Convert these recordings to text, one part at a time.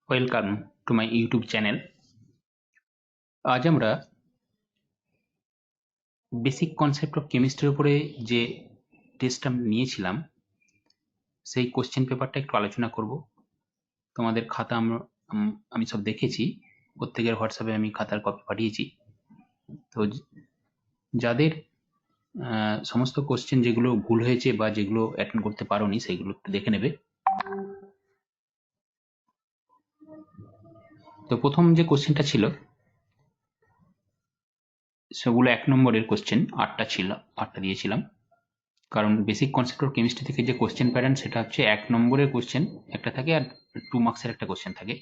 Welcome to my YouTube channel. আজ আমরা basic concept of কেমিস্ট্রির উপরে যে টেস্ট আমি নিয়েছিলাম সেই কোশ্চেন পেপারটা একটু আলোচনা করব। তোমাদের খাতা আমি সব দেখেছি, প্রত্যেকের হোয়াটসঅ্যাপে আমি খাতার কপি পাঠিয়েছি। তো যাদের সমস্ত কোশ্চেন যেগুলো ভুল হয়েছে বা যেগুলো অ্যাটেন্ড করতে পারোনি সেইগুলো একটু দেখে নেবে। তো প্রথম যে কোশ্চেনটা ছিল সেগুলো 1 নম্বরের কোশ্চেন, 8টা ছিল, 8টা দিয়েছিলাম। কারণ বেসিক কনসেপ্ট অফ কেমিস্ট্রি থেকে যে কোশ্চেন প্যাটার্ন সেটা হচ্ছে 1 নম্বরের কোশ্চেন একটা থাকে আর 2 মার্কসের একটা কোশ্চেন থাকে।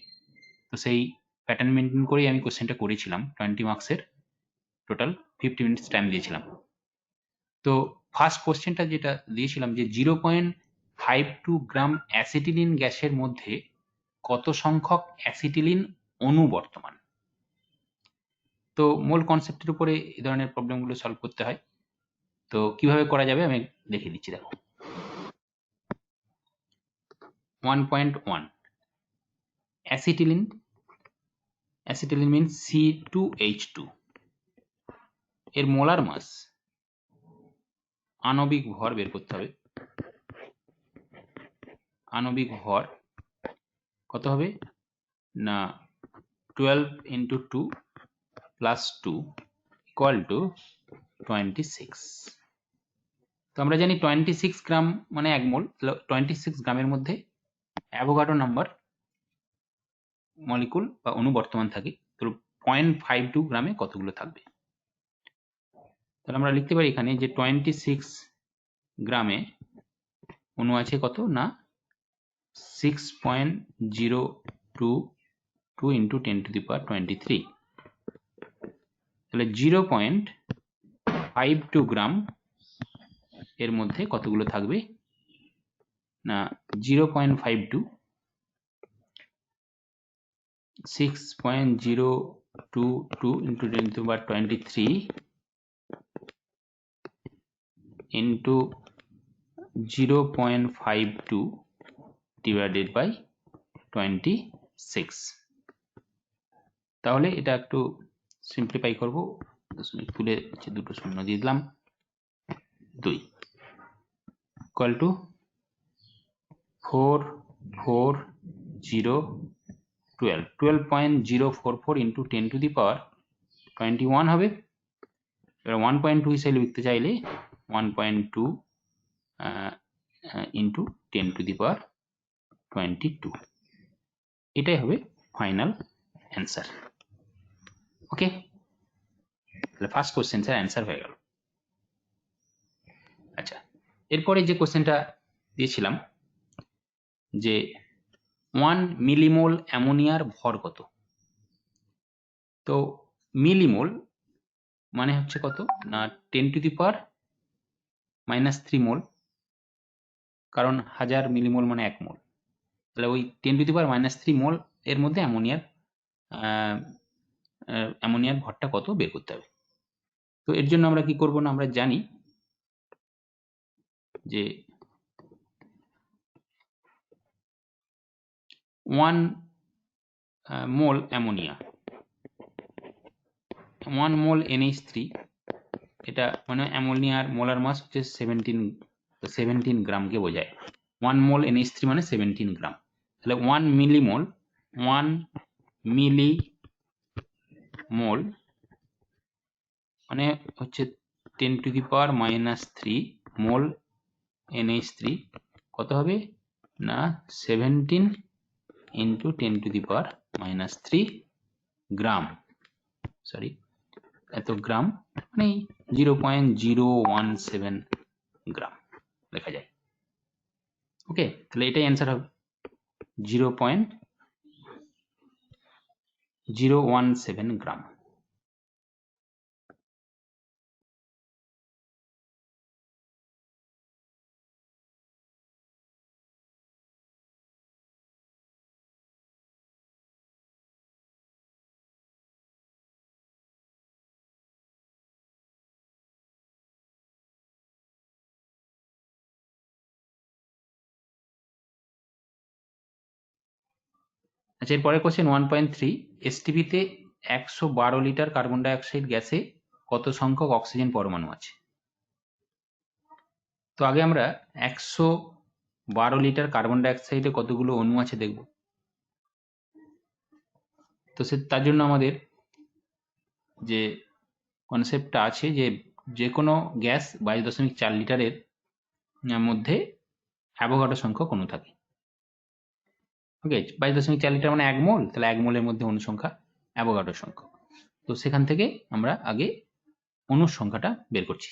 তো সেই প্যাটার্ন মেনটেন করেই আমি কোশ্চেনটা করেছিলাম। 20 মার্কসের টোটাল 50 মিনিটস টাইম দিয়েছিলাম। তো ফার্স্ট কোশ্চেনটা যেটা দিয়েছিলাম যে 0.52 গ্রাম অ্যাসিটিলিন গ্যাসের মধ্যে কত সংখ্যক অ্যাসিটিলিন অণু বর্তমান। তো মূল কনসেপ্টের উপরে এই ধরনের প্রবলেমগুলো সলভ করতে হয়। তো কিভাবে করা যাবে আমি দেখিয়ে দিচ্ছি। দেখো 1.1 অ্যাসিটিলিন মিন্স C2H2 এর মোলার মাস, আণবিক ভর বের করতে হবে। আণবিক ভর কত হবে না 12 into 2 plus 2 equal to 26। তো আমরা জানি 26 গ্রাম মানে 1 মোল। 26 গ্রামের মধ্যে অ্যাভোগাড্রো নাম্বার মলিকুল বা অণু বর্তমান থাকে। তো 0.52 গ্রামে কতগুলো থাকবে। তাহলে আমরা লিখতে পারি এখানে যে 26 গ্রামে অণু আছে কত না 6.022 into 10 to the power 23। তাহলে 0.52 গ্রাম এর মধ্যে কতগুলো থাকবে না 0.52 6.022 into 10 to the power 23 into 0.52 divided by 26। তাহলে এটা একটু সিম্পলিফাই করব। দশমিক তুলে দুটো শূন্য দিয়ে দিলাম। 2 equal to 12.044 into 10 to the power 21 হবে। এবার 1.2 হিসেবে লিখতে চাইলে 1.2 into 10 to the power 22, এটাই হবে ফাইনাল অ্যান্সার। ওকে, তাহলে ফার্স্ট কোশ্চেনটার অ্যান্সার হয়ে গেল। আচ্ছা, এরপরে যে কোশ্চেনটা দিয়েছিলাম যে 1 মিলিমোল অ্যামোনিয়ার ভর কত। তো মিলিমোল মানে হচ্ছে কত না 10 to the power -3 মোল, কারণ 1000 মিলিমোল মানে 1 মোল। তাহলে ওই 10 to the power -3 মোল এর মধ্যে অ্যামোনিয়ার ভরটা কত বের করতে হবে। তো এর জন্য আমরা কি করব না, আমরা জানি যে 1 মোল অ্যামোনিয়া 1 মোল NH3, এটা মানে অ্যামোনিয়ার মোলার মাস হচ্ছে 17 গ্রামকে বোঝায়। 1 মোল NH3 মানে 17 গ্রাম। তাহলে 1 মিলিমোল মানে হচ্ছে 10 to the power -3 mole NH3 কত হবে না 17 into 10 to the power -3 gram, sorry এত গ্রাম মানে 0.017 গ্রাম লেখা যায়। ওকে, তাহলে এটাই অ্যান্সার হবে 0.017 গ্রাম। আচ্ছা, এরপরে কোশ্চেন 1.3, এসটিপিতে 112 লিটার কার্বন ডাইঅক্সাইড গ্যাসে কত সংখ্যক অক্সিজেন পরমাণু আছে? তো আগে আমরা 112 লিটার কার্বন ডাইঅক্সাইডে কতগুলো অণু আছে দেখব। তো তার জন্য আমাদের যে কনসেপ্টটা আছে যে কোনো গ্যাস 22.4 লিটারের মধ্যে অ্যাভোগাড্রো সংখ্যক অণু থাকে। ওকে, 22.4 লিটার মানে 1 মোল, তাহলে 1 মোলের মধ্যে অণু সংখ্যা অ্যাভোগাড্রো সংখ্যক। তো সেখান থেকে আমরা আগে অণুর সংখ্যাটা বের করছি।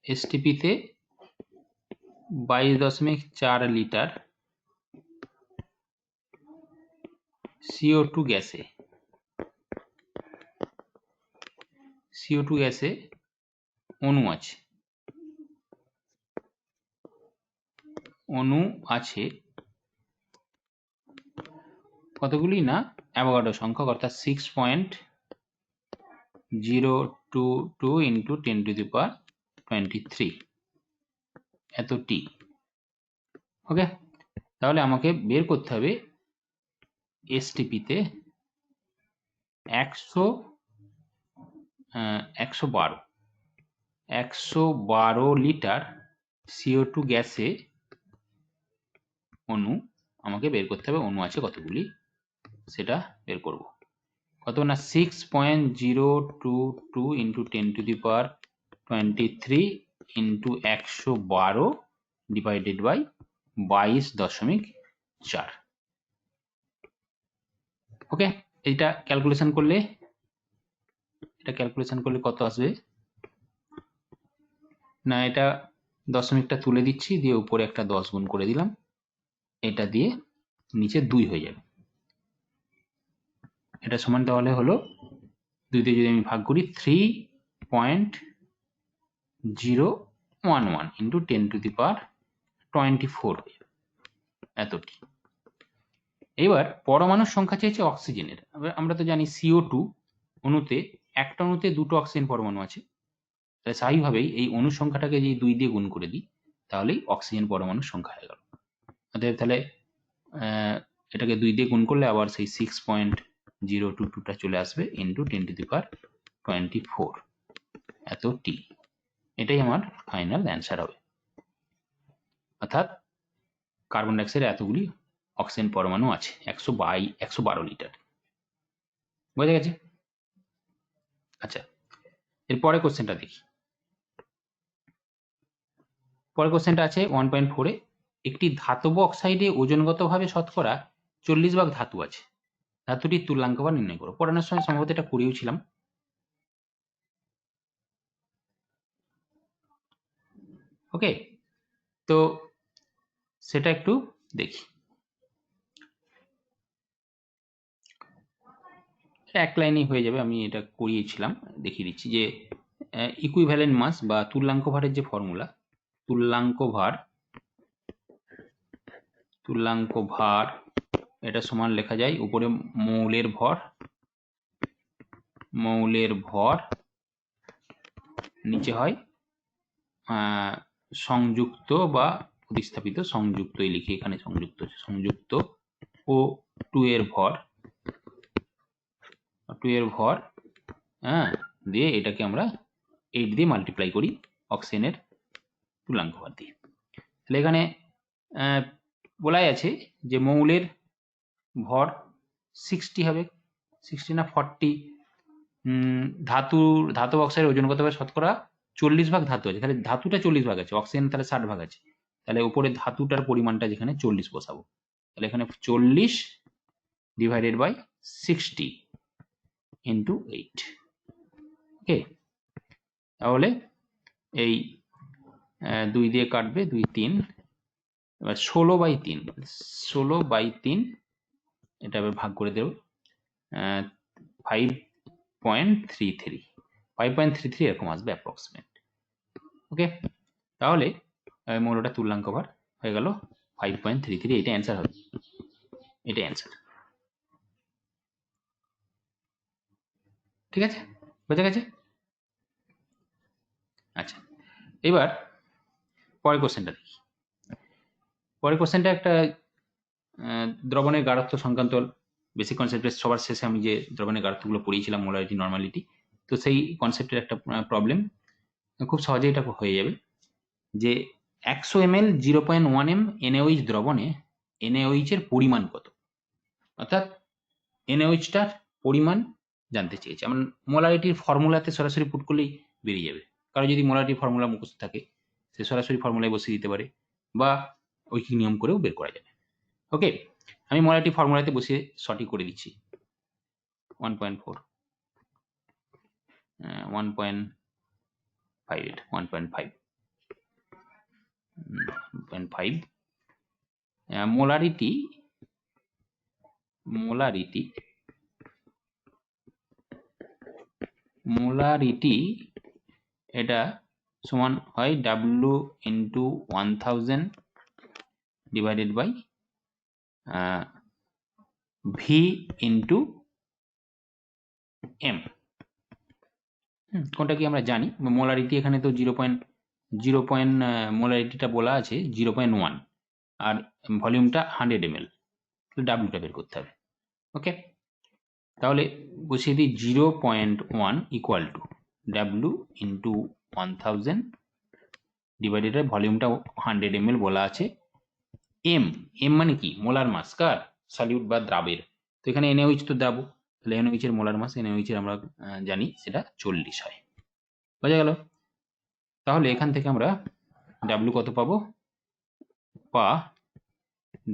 এসটিপিতে 22.4 লিটার CO2 গ্যাসে অণু আছে কতগুলি না অ্যাভোগাড্রো সংখ্যক, অর্থাৎ 6.022 ইন্টু 10⁻23 এত টি। ওকে, তাহলে আমাকে বের করতে হবে এসটিপিতে 112 লিটার CO2 গ্যাসে অণু আমাকে বের করতে হবে। অণু আছে কতগুলি সেটা বের করব। কত না 6.022 ইন্টু 10⁻23 ইন্টু 112 ডিভাইডেড বাই 22.4। ওকে, এটা ক্যালকুলেশন করলে কত আসবে না, এটা দশমিকটা তুলে দিচ্ছি, দিয়ে উপরে একটা 10 গুণ করে দিলাম, এটা দিয়ে নিচে 2 হয়ে যাবে। এটা সমান তাহলে হলো 2 দিয়ে যদি আমি ভাগ করি 3.011 ইন্টু 10⁻24 এতটি। এবার পরমাণুর সংখ্যা চেয়েছে অক্সিজেনের। আমরা তো জানি CO2 অণুতে একটা অণুতে দুটো অক্সিজেন পরমাণু আছে, তাই স্বাভাবিকভাবেই এই অণুর সংখ্যাটাকে যদি 2 দিয়ে গুণ করে দিই তাহলেই অক্সিজেন পরমাণুর সংখ্যা হয়ে গেল। অতএব তাহলে এটাকে 2 দিয়ে গুণ করলে আবার সেই 6.022টা চলে আসবে ইন্টু 10⁻24 এত টি। এটাই আমার ফাইনাল অ্যান্সার হবে। অর্থাৎ কার্বন ডাইঅক্সাইডে এতগুলি অক্সিজেন পরমাণু আছে 112 লিটার। বোঝা গেছে? আচ্ছা, এরপরে কোশ্চেনটা দেখি। পরের কোশ্চেনটা আছে 1.4-এ, একটি ধাতব অক্সাইডে ওজনগতভাবে শতকরা 40 ভাগ ধাতু আছে, ধাতুটির তুল্যাঙ্ক বার নির্ণয় করো। পড়ানোর সময় সম্ভবত এটা করিয়েছিলাম। ওকে, তো সেটা একটু দেখি। এক লাইনেই হয়ে যাবে, আমি এটা করিয়েছিলাম, দেখিয়ে দিচ্ছি যে ইকুইভ্যালেন্ট মাস বা তুল্যাঙ্ক ভারের যে ফর্মুলা, তুল্যাঙ্ক ভার এটা সমান লেখা যায় উপরে মৌলের ভর নিচে হয় সংযুক্ত বা প্রতিস্থাপিত, সংযুক্তই লিখি এখানে, সংযুক্ত ও 2 এর ভর দিয়ে এটাকে আমরা 8 দিয়ে মাল্টিপ্লাই করি অক্সিজেনের তুল্যাঙ্ক ভার দিয়ে। তাহলে এখানে বলাই আছে যে মৌলের ভর 60 হবে, 60 না 40। ধাতব অক্সাইডের ওজন কত হবে? শতকরা 40 ভাগ ধাতু আছে, তাহলে ধাতুটা 40 ভাগ আছে, অক্সিজেন তাহলে 60 ভাগ আছে, তাহলে উপরে ধাতুটার পরিমাণটা যেখানে 40 বসাবো, তাহলে এখানে 40 ডিভাইডেড বাই 60 ইন্টু 8। ওকে, তাহলে এই 2 দিয়ে কাটবে, 2 3, এবার 16/3 এটা এবার ভাগ করে দেব 5.33 এরকম আসবে অ্যাপ্রক্সিমেট। ওকে, তাহলে মৌলটা তুল্যাঙ্ক ভার হয়ে গেল 5.33। এটা অ্যান্সার হবে, এটা অ্যান্সার। ঠিক আছে, বোঝা গেছে? আচ্ছা, এবার পরের কোশ্চেনটা দেখি। পরের কোশ্চেনটা একটা দ্রবণের গাঢ়ত্ব সংক্রান্ত বেসিক কনসেপ্টের সবার শেষে আমি যে দ্রবণের গাঢ়ত্বগুলো পড়িয়েছিলাম, মোলারিটি, নর্মালিটি, তো সেই কনসেপ্টের একটা প্রবলেম, খুব সহজেই এটা হয়ে যাবে। যে 100 ml 0.1 m NaOH দ্রবণে NaOH এর পরিমাণ কত, অর্থাৎ NaOH-টার পরিমাণ জানতে চেয়েছে। আমরা মোলারিটির ফর্মুলাতে সরাসরি পুট করলেই বেরিয়ে যাবে। কারো যদি মোলারিটির ফর্মুলা মুখস্থ থাকে সে সরাসরি ফর্মুলায় বসিয়ে দিতে পারে, বা ঐকিক নিয়ম করেও বের করা যাবে। ওকে, আমি মোলারিটি ফর্মুলাতে বসিয়ে সঠিক করে দিচ্ছি। 1.4 1.5 মোলারিটি এটা সমান হয় W into 1000 divided by V into M। কোনটা কি আমরা জানি, মোলারিটি এখানে তো মোলারিটিটা বলা আছে 0.1, আর ভলিউমটা 100 ml, ডাব্লুটা বের করতে হবে। ওকে, তাহলে বসিয়ে দিই 0.1 equal to W into 1000 divided by ভলিউমটা 100 ml বলা আছে। এম মানে কি? মোলার মাস কার? সলিউট বা দ্রাবের। তো এখানে NaOH তো দ্রাব, তাহলে NaOH এর মোলার মাস, NaOH এর আমরা জানি সেটা 40 হয়। বোঝা গেল? তাহলে এখান থেকে আমরা ডাব্লু কত পাবো?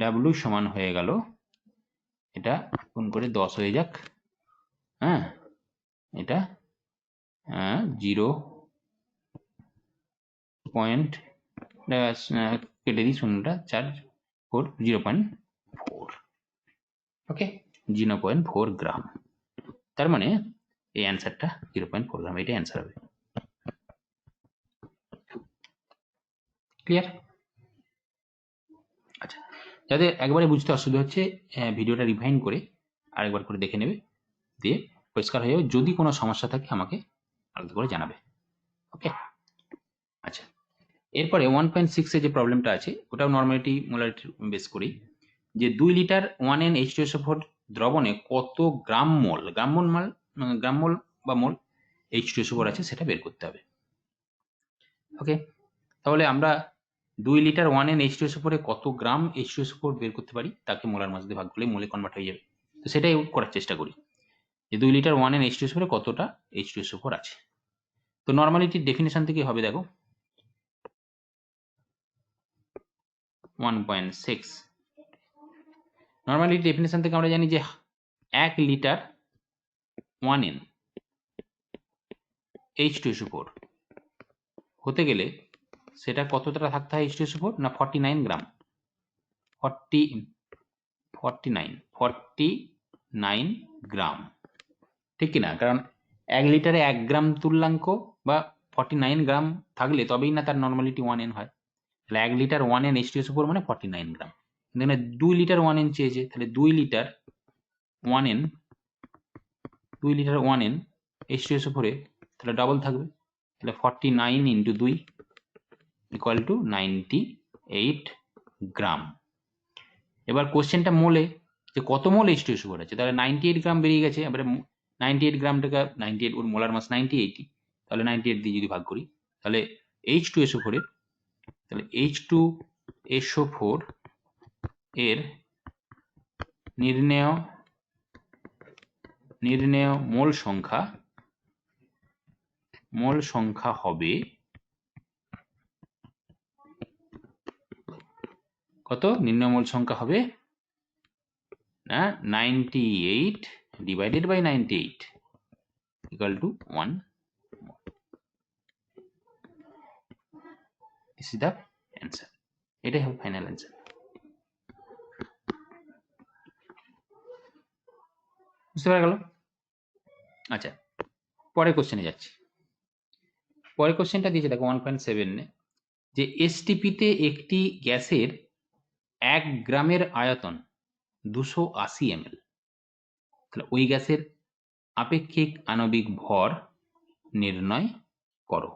ডাব্লু সমান হয়ে গেল, এটা গুণ করে 10 হয়ে যাক, হ্যাঁ, এটা 0. কেটে দিই শূন্যটা, 4 4 0.4। ওকে, 0.4 গ্রাম। তার মানে এই অ্যান্সারটা 0.4 গ্রাম, এটা অ্যান্সার হবে। ক্লিয়ার? আচ্ছা, যাদের একবারে বুঝতে অসুবিধা হচ্ছে ভিডিওটা রিভাইন্ড করে আরেকবার করে দেখে নেবে, দিয়ে পরিষ্কার হয়ে যাবে। যদি কোনো সমস্যা থাকে আমাকে আলাদা করে জানাবে। ওকে, আচ্ছা, এরপরে 1.6 এ যে প্রবলেমটা আছে ওটাও নর্মালিটি মোলারিটি বেস করেই, যে 2 লিটার 1N H2SO4 দ্রবণে কত গ্রাম মোল বা মোল H2SO4 আছে সেটা বের করতে হবে। ওকে, তাহলে আমরা 2 লিটার 1N H2SO4 এ কত গ্রাম H2SO4 বের করতে পারি, তাকে মোলার মাস দিয়ে ভাগ করলে মোলে কনভার্ট হয়ে যাবে। তো সেটাই করার চেষ্টা করি, যে 2 লিটার 1N H2SO4 এ কতটা H2SO4 আছে। তো নর্মালিটির ডেফিনেশন থেকে হবে, দেখো 1.6। নর্মালিটি ডেফিনেশন থেকে আমরা জানি যে 1 লিটার 1N H2SO4 হতে গেলে সেটা কতটা থাকতে হয় H2SO4 না 49 গ্রাম, 49 গ্রাম, ঠিক কিনা? কারণ 1 লিটারে 1 গ্রাম তুল্যাঙ্ক বা 49 গ্রাম থাকলে তবেই না তার নর্মালিটি 1N হয়। তাহলে 1 লিটার 1N H2SO4 মানে 49 গ্রাম। এখানে 2 লিটার 1N চেয়েছে, তাহলে 2 লিটার 1N H2SO4 এ তাহলে ডবল থাকবে, তাহলে 49 ইন্টু 2 ইকুয়াল টু 98 গ্রাম। এবার কোশ্চেনটা মোলে, যে কত মোল H2SO4 আছে, তাহলে 98 গ্রাম বেরিয়ে গেছে। এবারে 98 গ্রামটাকে 98 ওর মোলার মাস 98, তাহলে 98 দিয়ে যদি ভাগ করি তাহলে H2SO4 এর, তাহলে H2SO4 এর নির্ণেয় মোল সংখ্যা হবে কত? নির্ণেয় মোল সংখ্যা হবে না 98 divided by 98 equal to 1। This is the answer. এটাই হবে ফাইনাল অ্যান্সার। বুঝতে পারা গেল? আচ্ছা, পরের কোশ্চেনে যাচ্ছি। পরের কোশ্চেনটা দিয়েছে দেখো 1.7 যে এসটিপিতে একটি গ্যাসের 1 গ্রামের আয়তন 280 ml, তাহলে ওই গ্যাসের আপেক্ষিক আণবিক ভর নির্ণয় করো।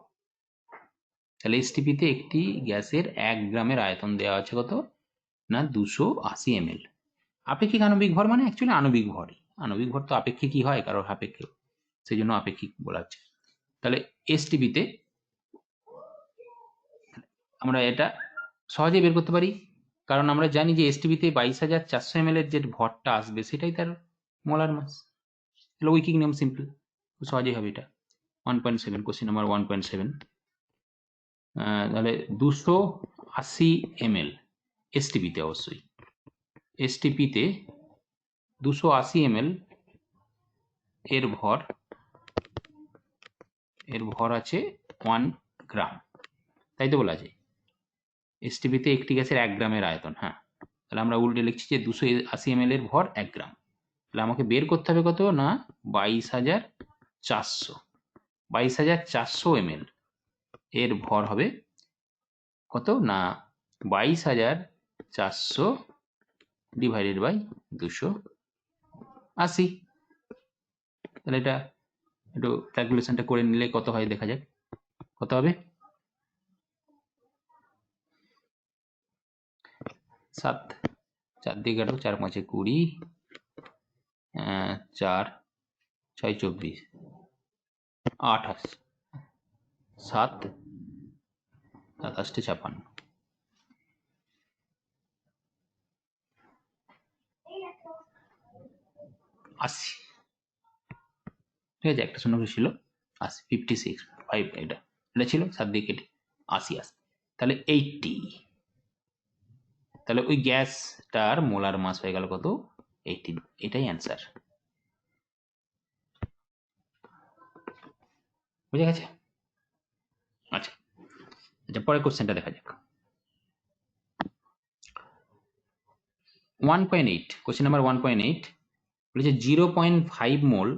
তাহলে এসটিপিতে একটি গ্যাসের 1 গ্রামের আয়তন দেওয়া আছে কত না 280 ml। আপেক্ষিক আণবিক ভর মানে অ্যাকচুয়ালি আণবিক ভরই, আণবিক ভর তো আপেক্ষিকই হয় কারোর সাপেক্ষে, সেই জন্য আপেক্ষিক বলা হচ্ছে। তাহলে এসটিপিতে আমরা এটা সহজেই বের করতে পারি, কারণ আমরা জানি যে এসটিপিতে 22,400 ml এর যে ভরটা আসবে সেটাই তার মোলার মাস। তাহলে উইকিং নিয়ম সিম্পল, সহজেই হবে এটা। 1.7 কোশ্চেন নাম্বার 1.7। তাহলে 280 ml এসটিপিতে, অবশ্যই এসটিপিতে 280 ml এর ভর আছে 1 গ্রাম, তাই তো বলা আছে এসটিপিতে একটি গ্যাসের 1 গ্রামের আয়তন। হ্যাঁ, তাহলে আমরা উল্টে লিখছি যে 280 ml এর ভর 1 গ্রাম। তাহলে আমাকে বের করতে হবে কত না 22,400। 22,400 ml এর ভর হবে কত না 22,400 ডিভাইডেড বাই 280। তাহলে এটা একটু ক্যালকুলেশনটা করে নিলে কত হয় দেখা যাক, কত হবে 7 4 দিয়ে কাটো, 4 5 20, 4 6 24, 28, 7 27 56, 80। ঠিক আছে, একটা শূন্য ছিল 80, 56 5, এটা ছিল 7 দিয়ে কেটে 80 আসে, তাহলে 80। তাহলে ওই গ্যাসটার মোলার মাস হয়ে গেল কত 18। এটাই অ্যান্সার। বুঝে গেছে? আচ্ছা আচ্ছা, পরের কোশ্চেনটা দেখা যাক। 1.8 কোশ্চেন নাম্বার 1.8 বলেছে 0.5 মোল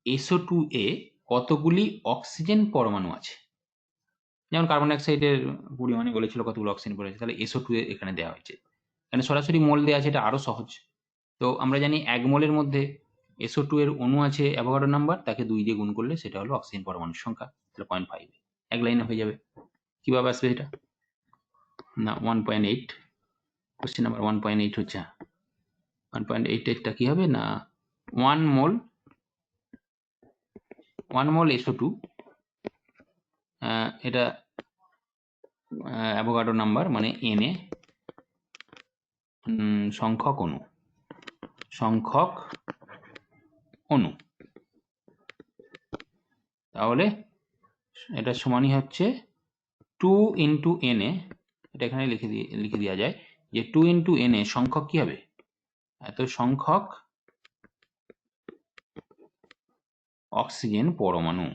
SO2 এ কতগুলি অক্সিজেন পরমাণু আছে। যেমন কার্বন ডাইঅক্সাইডের পরিমাণে বলেছিল কতগুলো অক্সিজেন পড়েছে, তাহলে SO2 এ এখানে দেওয়া হয়েছে। এখানে সরাসরি মোল দেওয়া আছে, এটা আরো সহজ। তো আমরা জানি 1 মোলের মধ্যে SO2 এর অণু আছে অ্যাভোগাড্রো নাম্বার, তাকে 2 দিয়ে গুণ করলে সেটা হলো অক্সিজেন পরমাণুর সংখ্যা, তাহলে 0.5 এক লাইনে হয়ে যাবে। কিভাবে আসবে এটা না 1.8 কোশ্চেন নাম্বার 1.8 হচ্ছে 1.88টা কি হবে না 1 মোল SO2, এটা অ্যাভোগাড্রো নাম্বার মানে Na, সংখ্যক অণু, তাহলে এটা সমানই হচ্ছে 2 into Na। এটা এখানে লিখে দেওয়া যায় যে 2 into Na সংখ্যক কি হবে, এত সংখ্যক অক্সিজেন পরমাণু,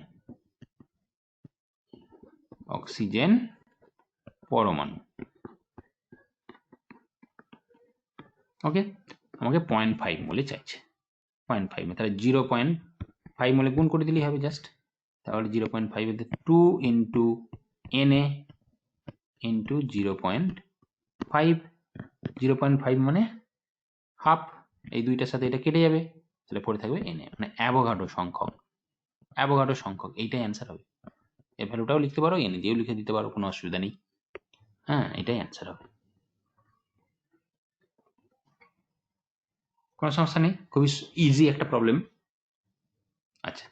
ওকে। আমাকে 0.5 মোলে চাইছে, 0.5 তাহলে 0.5 মোলে গুণ করে দিলেই হবে জাস্ট। তাহলে 0.5 এর 2 into Na into 0.5, 0.5 মানে হাফ, এই দুইটার সাথে এটা কেটে যাবে, তাহলে পড়ে থাকবে Na মানে অ্যাভোগাড্রো সংখ্যক, এইটাই অ্যান্সার হবে। এর ভ্যালুটাও লিখতে পারো, Na দিয়েও লিখে দিতে পারো, কোনো অসুবিধা নেই। হ্যাঁ, এটাই অ্যান্সার হবে, কোনো সমস্যা নেই, খুবই ইজি একটা প্রবলেম। আচ্ছা,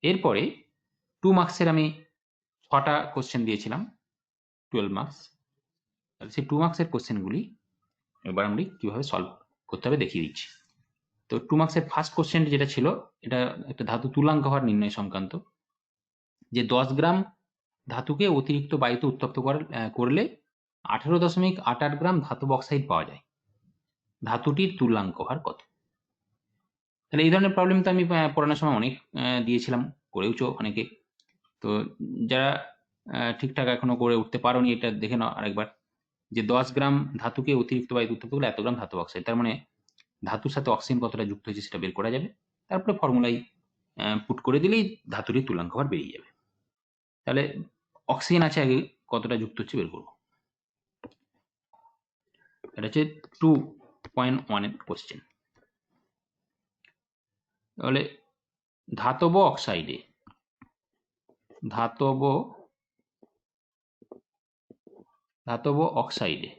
এরপরে 2 মার্কসের আমি 6টা কোশ্চেন দিয়েছিলাম, 12 মার্কস। সেই 2 মার্কসের কোশ্চেনগুলি এবার আমি কিভাবে সলভ করতে হবে দেখিয়ে দিচ্ছি। তো 2 মার্কসের ফার্স্ট কোশ্চেন যেটা ছিল, এটা একটা ধাতু তুলাঙ্ক হওয়ার নির্ণয় সংক্রান্ত, যে 10 গ্রাম ধাতুকে অতিরিক্ত বায়ুতে উত্তপ্ত করলে 18.88 গ্রাম ধাতব অক্সাইড পাওয়া যায়, ধাতুটির তুলাঙ্ক হার কত। তাহলে এই ধরনের প্রবলেম তো আমি পড়ানোর সময় অনেক দিয়েছিলাম, করেওছো অনেকে। তো যারা ঠিকঠাক এখনো করে উঠতে পারোনি, এটা দেখে নাও আরেকবার, যে 10 গ্রাম ধাতুকে অতিরিক্ত বায়ুতে উত্তপ্ত করলে এত গ্রাম ধাতব অক্সাইড, তার মানে ধাতুর সাথে অক্সিজেন কতটা যুক্ত হয়েছে সেটা বের করা যাবে, তারপরে ফর্মুলায় পুট করে দিলেই ধাতুটির তুলাঙ্ক হার বেরিয়ে যাবে। তাহলে অক্সিজেন আছে আগে কতটা যুক্ত হচ্ছে বের করবো, এটা হচ্ছে 2.1 এর কোশ্চেন। তাহলে ধাতব অক্সাইডে ধাতব অক্সাইডে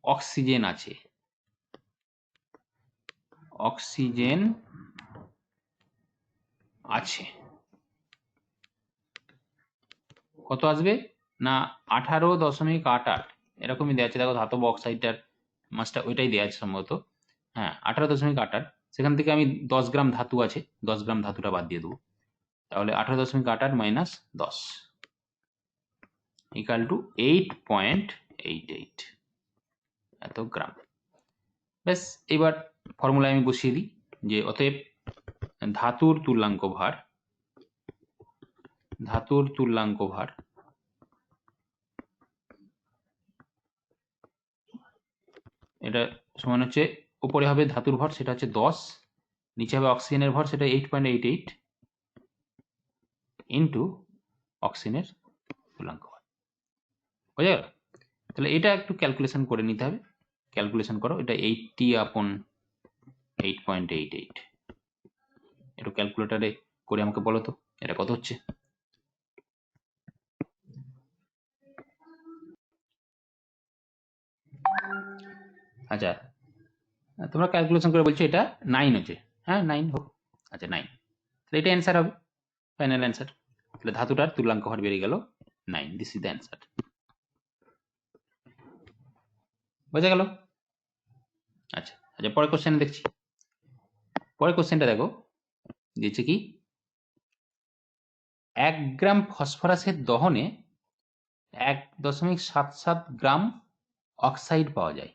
অক্সিজেন আছে, কত আসবে না 18.88 এরকমই দেওয়া আছে। দেখো ধাতব অক্সাইডটার মাসটা ওইটাই দেওয়া আছে সম্ভবত, হ্যাঁ 18.88। সেখান থেকে আমি 10 গ্রাম ধাতু আছে, 10 গ্রাম ধাতুটা বাদ দিয়ে দেবো, তাহলে 18.88 মাইনাস 10 ইকাল টু 8.88 এত গ্রাম। ব্যাস, এবার ফর্মুলায় আমি বসিয়ে দিই যে অতএব ধাতুর তুল্যাঙ্ক ভার এটা সমান হচ্ছে, উপরে হবে ধাতুর ভর সেটা হচ্ছে 10, নিচে হবে অক্সিজেনের ভর সেটা 8.88 ইন্টু অক্সিজেনের তুল্যাঙ্ক ভর। বোঝা গেল? তাহলে এটা একটু ক্যালকুলেশন করে নিতে হবে, ক্যালকুলেশন করো, এটা 80/8.88, একটু ক্যালকুলেটারে করে আমাকে বলো তো এটা কত হচ্ছে। আচ্ছা, তোমরা ক্যালকুলেশন করে বলছো এটা 9 হচ্ছে, হ্যাঁ 9 হোক, আচ্ছা 9, তাহলে এটা অ্যান্সার হবে, ফাইনাল অ্যান্সার। তাহলে ধাতুটার তুল্যাঙ্ক ভর বেরিয়ে গেল 9, দিস ইজ দ্য অ্যান্সার। বোঝা গেল? আচ্ছা আচ্ছা, পরের কোশ্চেন দেখছি। পরের কোশ্চেনটা দেখো, দিয়েছে কি 1 গ্রাম ফসফরাসের দহনে 1.77 গ্রাম অক্সাইড পাওয়া যায়,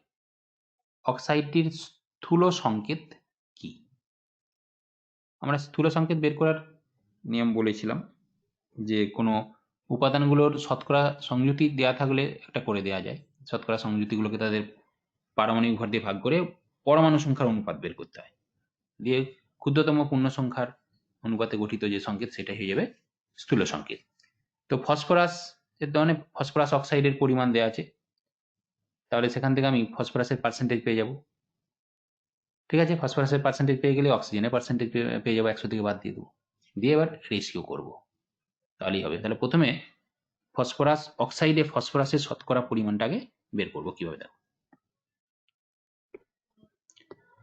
অক্সাইডটির স্থূল সংকেত কি? আমরা স্থূল সংকেত বের করার নিয়ম বলেছিলাম যে কোনো উপাদানগুলোর শতকরা সংযুতি দেওয়া থাকলে একটা করে দেওয়া যায়, শতকরা সংযুতিগুলোকে তাদের পারমাণবিক ভর দিয়ে ভাগ করে পরমাণু সংখ্যার অনুপাত বের করতে হয়, দিয়ে ক্ষুদ্রতম পূর্ণ সংখ্যার অনুপাতে গঠিত যে সংকেত সেটা হয়ে যাবে স্থূল সংকেত। তো ফসফরাস এর ধরনের ফসফরাস অক্সাইডের পরিমাণ দেওয়া আছে, তাহলে সেখান থেকে আমি ফসফরাসের পার্সেন্টেজ পেয়ে যাব। ঠিক আছে, ফসফরাসের পার্সেন্টেজ পেয়ে গেলে অক্সিজেনের পার্সেন্টেজ পেয়ে যাবো, 100 থেকে বাদ দিয়ে দেবো, দিয়ে এবার রেশিও করবো, তাহলেই হবে। তাহলে প্রথমে ফসফরাস অক্সাইডে ফসফরাসের শতকরা পরিমাণটাকে বের করবো কিভাবে, দেখো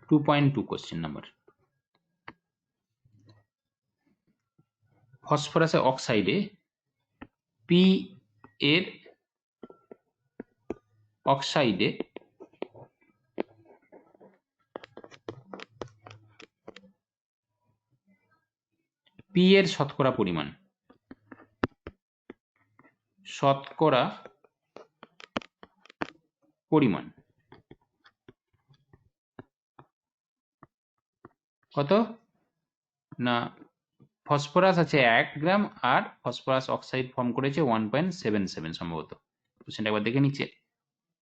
2.2 কোশ্চেন নাম্বার। ফসফরাসের অক্সাইডে পি এর অক্সাইডে পি এর শতকরা পরিমাণ কত না, ফসফরাস আছে 1 গ্রাম আর ফসফরাস অক্সাইড ফর্ম করেছে 1.77 সম্ভবত, কোশ্চেনটা একবার দেখে নিচ্ছে,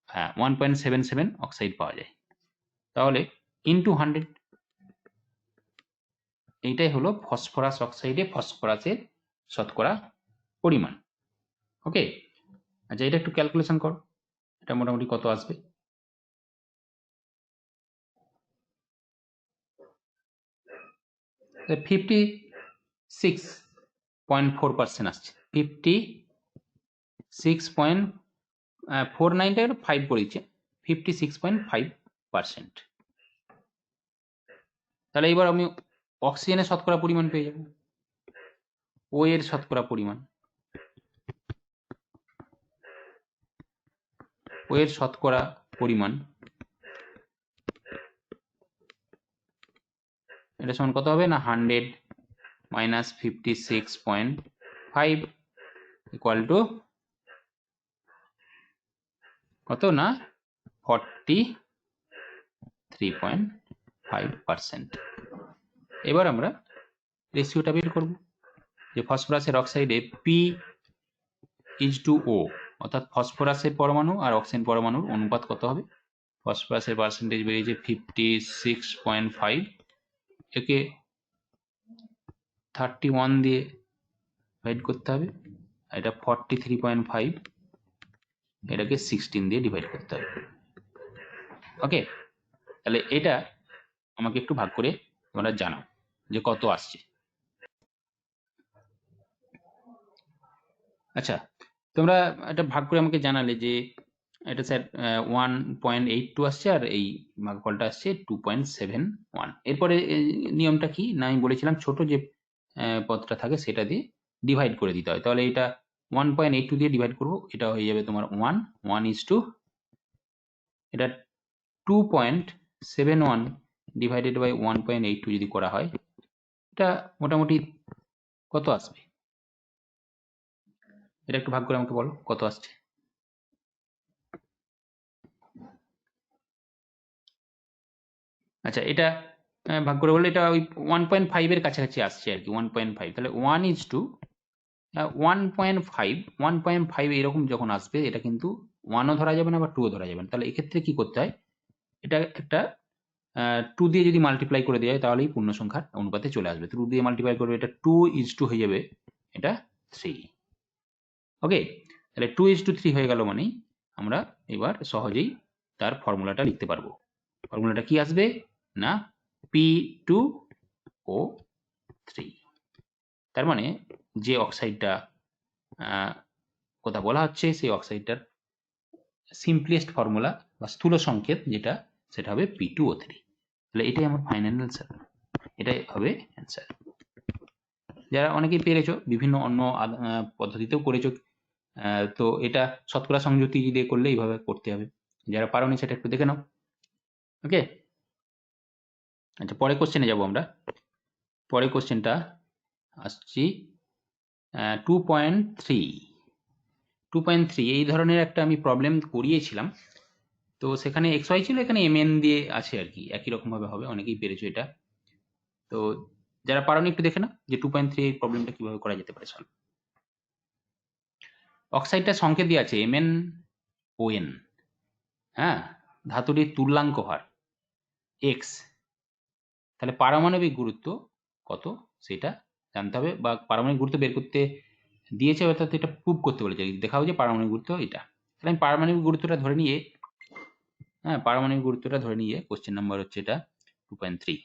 হ্যাঁ 1.77 অক্সাইড পাওয়া যায়, তাহলে ইন্টু 100, এইটাই হলো ফসফরাস অক্সাইডে ফসফরাসের শতকরা পরিমাণ। ওকে, আচ্ছা এটা একটু ক্যালকুলেশন করো, এটা মোটামুটি কত আসবে। তো 56.4% আসছে, 56.49টা 5 করে দিচ্ছে, 56.5%। তাহলে এবার আমি অক্সিজেনের শতকরা পরিমাণ পেয়ে যাব, ও এর শতকরা পরিমাণ, এটা সমান কত হবে না 100 মাইনাস 56.5 ইকুয়াল টু কত না 43.5%। এবার আমরা রেশিওটা বের করব যে ফসফরাসের অক্সাইডে পি ইজ টু ও, অর্থাৎ ফসফরাসের পরমাণু আর অক্সিজেন পরমাণুর অনুপাত কত হবে। ফসফরাসের পার্সেন্টেজ বেরিয়েছে 56.5, একে 31 দিয়ে ডিভাইড করতে হবে, এটা 43.5 এটাকে 16 দিয়ে ডিভাইড করতে হবে। ওকে, তাহলে এটা আমাকে একটু ভাগ করে তোমরা জানাও যে কত আসছে। আচ্ছা, তোমরা এটা ভাগ করে আমাকে জানালে যে এটা স্যার 1.82 আসছে আর এই ভাগফলটা আসছে 2.71। এরপরে নিয়মটা কি না, আমি বলেছিলাম ছোট যে পদটা থাকে সেটা দিয়ে ডিভাইড করে দিতে হয়। তাহলে এটা 1.82 দিয়ে ডিভাইড করবো, এটা হয়ে যাবে তোমার 1:1 এটা 2.71 ডিভাইডেড বাই 1.82 যদি করা হয়, এটা মোটামুটি কত আসবে? এটা একটু ভাগ করে আমাকে বলো কত আসছে। আচ্ছা, এটা ভাগ করে বললে এটা ওই 1.5 এর কাছাকাছি আসছে আর কি, 1.5। তাহলে 1:1.5 এরকম যখন আসবে, এটা কিন্তু 1ও ধরা যাবে না বা 2ও ধরা যাবে না। তাহলে এক্ষেত্রে কি করতে হয়, এটা একটা 2 দিয়ে যদি মাল্টিপ্লাই করে দেওয়া হয় তাহলেই পূর্ণ সংখ্যার অনুপাতে চলে আসবে। 2 দিয়ে মাল্টিপ্লাই করবে, এটা 2:2 হয়ে যাবে, এটা 3। ওকে, তাহলে 2:3 হয়ে গেল মানেই আমরা এবার সহজেই তার ফর্মুলাটা লিখতে পারবো। ফর্মুলাটা কি আসবে না, P2O3। তার মানে যে অক্সাইডটা কথা বলা হচ্ছে সেই অক্সাইডটার সিম্পলেস্ট ফর্মুলা বা স্থূল সংকেত যেটা, সেটা হবে P2O3। তাহলে এটাই আমার ফাইনাল অ্যান্সার, এটাই হবে অ্যান্সার। যারা অনেকেই পেরেছো, বিভিন্ন অন্য পদ্ধতিতেও করেছো, তো এটা শতকরা সংযুক্তি দিয়ে করলে এইভাবে করতে হবে। যারা পারোনি সেটা একটু দেখে নাও। ওকে, আচ্ছা পরের কোশ্চেনে যাবো আমরা। পরের কোশ্চেনটা আসছি 2.3। এই ধরনের একটা আমি প্রবলেম করিয়েছিলাম, তো সেখানে XY ছিল, এখানে MN দিয়ে আছে আর কি, একই রকম ভাবে হবে। অনেকেই পেরেছো এটা, তো যারা পারোনি একটু দেখে নাও যে 2.3 এই প্রবলেমটা কিভাবে করা যেতে পারে সলভ। অক্সাইডটা সংকেত দিয়ে আছে MnOn, হ্যাঁ, ধাতুটির তুল্যাঙ্ক ভার X, তাহলে পারমাণবিক গুরুত্ব কত সেটা জানতে হবে, বা পারমাণবিক গুরুত্ব বের করতে দিয়েছে, অর্থাৎ এটা প্রুভ করতে বলেছে, দেখাও যে পারমাণবিক গুরুত্ব এটা। তাহলে আমি পারমাণবিক গুরুত্বটা ধরে নিয়ে, হ্যাঁ, পারমাণবিক গুরুত্বটা ধরে নিয়ে কোশ্চেন নাম্বার হচ্ছে এটা 2.3।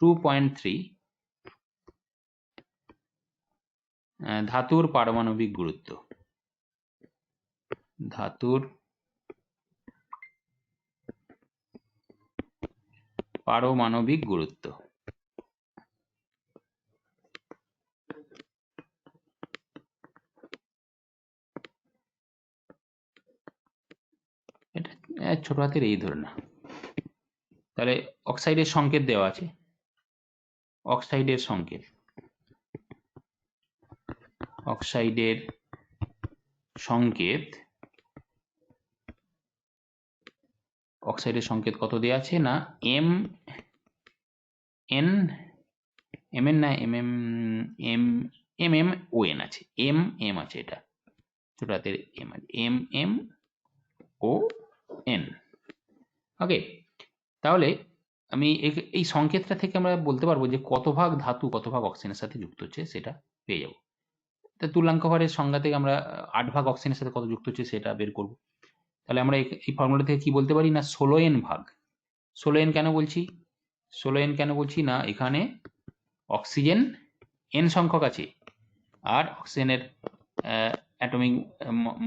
2.3 ধাতুর পারমাণবিক গুরুত্ব, ধাতুর পারমাণবিক গুরুত্ব। এটা ছোট হাতের এই ধরে না। তাহলে অক্সাইডের সংকেত দেওয়া আছে, অক্সাইডের সংকেত, অক্সাইডের সংকেত, অক্সাইডের সংকেত কত দেওয়া আছে না, MnOn আছে, আছে, এটা ছোট হাতের M আছে, MmOn। ওকে, তাহলে আমি এই সংকেতটা থেকে আমরা বলতে পারবো যে কত ভাগ ধাতু কত ভাগ অক্সিজেনের সাথে যুক্ত হচ্ছে সেটা পেয়ে যাবো। তা তুল্যাঙ্ক ভারের সংজ্ঞা থেকে আমরা 8 ভাগ অক্সিজেনের সাথে কত যুক্ত হচ্ছে সেটা বের করব। তাহলে আমরা এই ফর্মুলা থেকে কি বলতে পারি না, 16n ভাগ। 16n কেন বলছি, 16n কেন বলছি না, এখানে অক্সিজেন n সংখ্যক আছে আর অক্সিজেনের অ্যাটমিক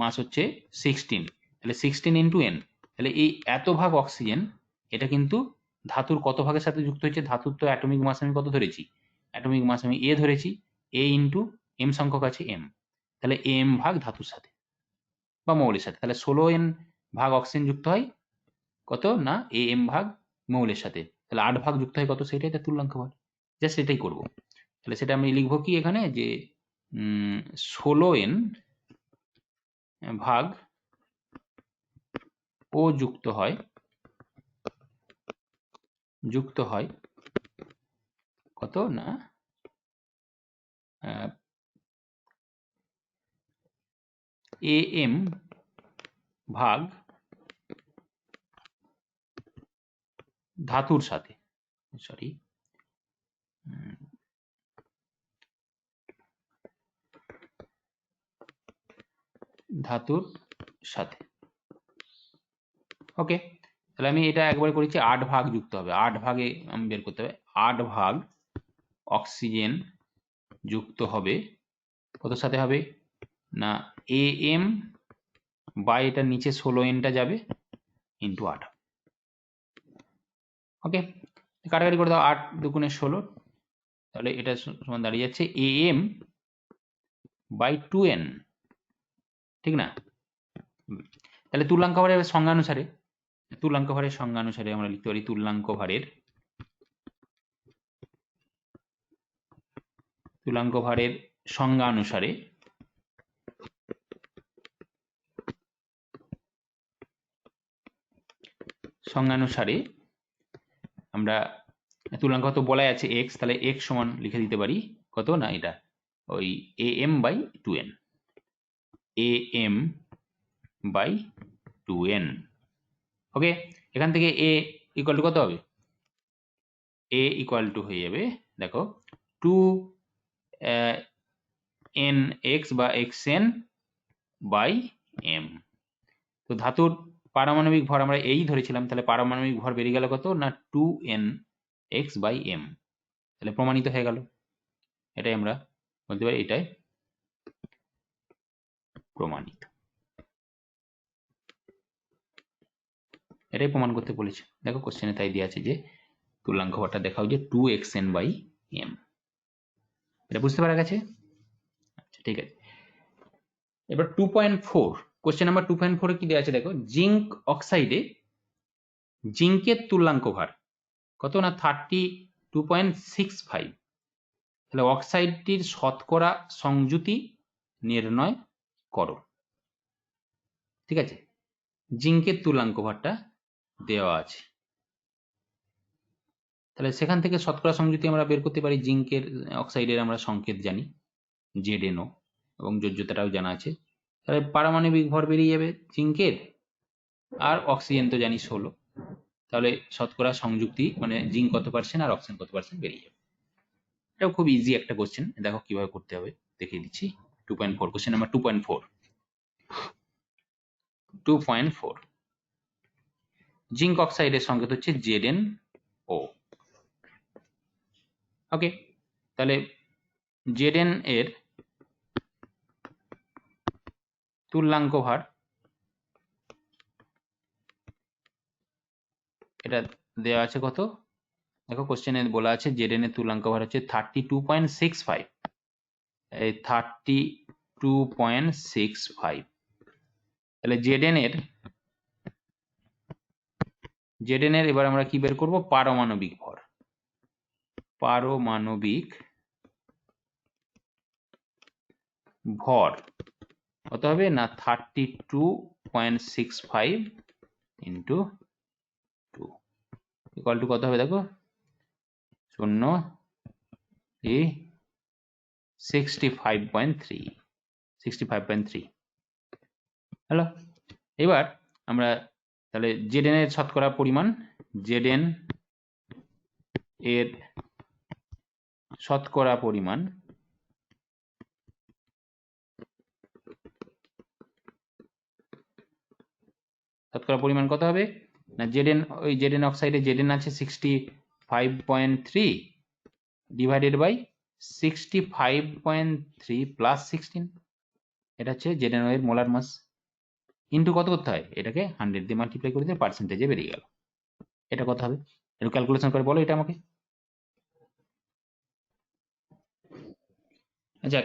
মাস হচ্ছে 16, তাহলে 16 ইন্টু n। তাহলে এই এত ভাগ অক্সিজেন, এটা কিন্তু ধাতুর কত ভাগের সাথে যুক্ত হয়েছে, ধাতুর তো অ্যাটমিক মাস আমি কত ধরেছি, অ্যাটমিক মাস আমি a ধরেছি, a ইন্টু m সংখ্যক আছে m, তাহলে m ভাগ ধাতুর সাথে বা মৌলের সাথে, তাহলে 16n ভাগ অক্সিজেন যুক্ত হয় কত না am ভাগ মৌলের সাথে, তাহলে 8 ভাগ যুক্ত হয় কত, সেটাই তার তুল্যাঙ্ক ভার। জাস্ট এটাই করবো। তাহলে সেটা আমি লিখবো কি এখানে যে 16n ভাগ ও যুক্ত হয় কত না am ভাগ ধাতুর সাথে, সরি ধাতুর সাথে। ওকে, তাহলে আমি এটা একবার করেছি, 8 ভাগ যুক্ত হবে, 8 ভাগে আমি বের করতে হবে, 8 ভাগ অক্সিজেন যুক্ত হবে কত সাথে হবে না AM বাই এটা নিচে 16Nটা যাবে ইন্টু 8। ওকে, কাটাকাটি করে দাও, 8 দুগুণে 16, তাহলে এটা সমান দাঁড়িয়ে যাচ্ছে AM বাই 2N, ঠিক না? তাহলে তুল্যাঙ্ক ভারের সংজ্ঞা অনুসারে, তুল্যাঙ্ক ভারের সংজ্ঞা অনুসারে আমরা লিখতে পারি তুল্যাঙ্ক ভারের সংজ্ঞা অনুসারে আমরা তুল্যাঙ্ক তো বলাই আছে x, তাহলে x সমান লিখে দিতে পারি কত না এটা ওই AM by 2N, AM by 2N। Okay, এখান থেকে a ইকুয়াল টু কত হবে, a ইকুয়াল টু হয়ে যাবে দেখো 2nx বা xn বাই m। তো ধাতুর পারমাণবিক ভর আমরা এই ধরেছিলাম, তাহলে পারমাণবিক ভর বেরিয়ে গেল কত না 2nx বাই m, তাহলে প্রমাণিত হয়ে গেল। এটাই আমরা বলতে পারি এটাই প্রমাণিত, এটাই প্রমাণ করতে বলেছে। দেখো কোশ্চেনে তাই দেওয়া আছে যে তুল্যাঙ্ক ভরটা দেখাও যে 2xn বাই m। এটা বুঝতে পারা গেছে? আচ্ছা ঠিক আছে, এবার 2.4 কোশ্চেন নাম্বার 2.4 কি দেওয়া আছে দেখো, জিঙ্ক অক্সাইডে জিঙ্কের তুল্যাঙ্ক ভার কত না 32.65, তাহলে অক্সাইডটির শতকরা সংযুতি নির্ণয় করো। ঠিক আছে, জিঙ্কের তুল্যাঙ্ক ভারটা দেওয়া আছে, তাহলে সেখান থেকে শতকরা সংযুতি আমরা বের করতে পারি। জিঙ্কের অক্সাইডের আমরা সংকেত জানি ZnO এবং যোজ্যতাটাও জানা আছে, তাহলে পারমাণবিক ভর বেরিয়ে যাবে জিঙ্কের, আর অক্সিজেন তো জানি 16, তাহলে শতকরা সংযুক্তি মানে জিঙ্ক কত পার্সেন্ট আর অক্সিজেন কত পার্সেন্ট বেরিয়ে যাবে। এটাও খুব ইজি একটা কোশ্চেন, দেখো কিভাবে করতে হবে দেখিয়ে দিচ্ছি। 2.4 কোশ্চেন নাম্বার 2.4 জিঙ্ক অক্সাইডের সংকেত হচ্ছে ZnO। ওকে, তাহলে Zn এর তুল্যাঙ্ক ভার এটা দেওয়া আছে কত, দেখো কোশ্চেনে বলা আছে Zn এর তুল্যাঙ্ক ভার হচ্ছে 32.65, এই 32.65, তাহলে Zn এর এবার আমরা কি বের করব, পারমাণবিক ভর, পারমাণবিক ভর কত হবে না 32.65 ইন্টু 2 ইকুয়াল টু কত হবে দেখো 0 65.3 হ্যালো। এবার আমরা তাহলে Zn এর শতকরা পরিমাণ, Zn এর শতকরা পরিমাণ কত হবে না Zn, ওই Zn অক্সাইডে Zn আছে 65.3 ডিভাইডেড বাই 65.3 প্লাস 16, এটা হচ্ছে Zn এর মোলার মাস, ইন্টু কত করতে হয়, এটাকে 100 দিয়ে মাল্টিপ্লাই করে দিয়ে পার্সেন্টেজে বেরিয়ে গেল। এটা কত হবে একটু ক্যালকুলেশন করে বলো এটা আমাকে। আচ্ছা,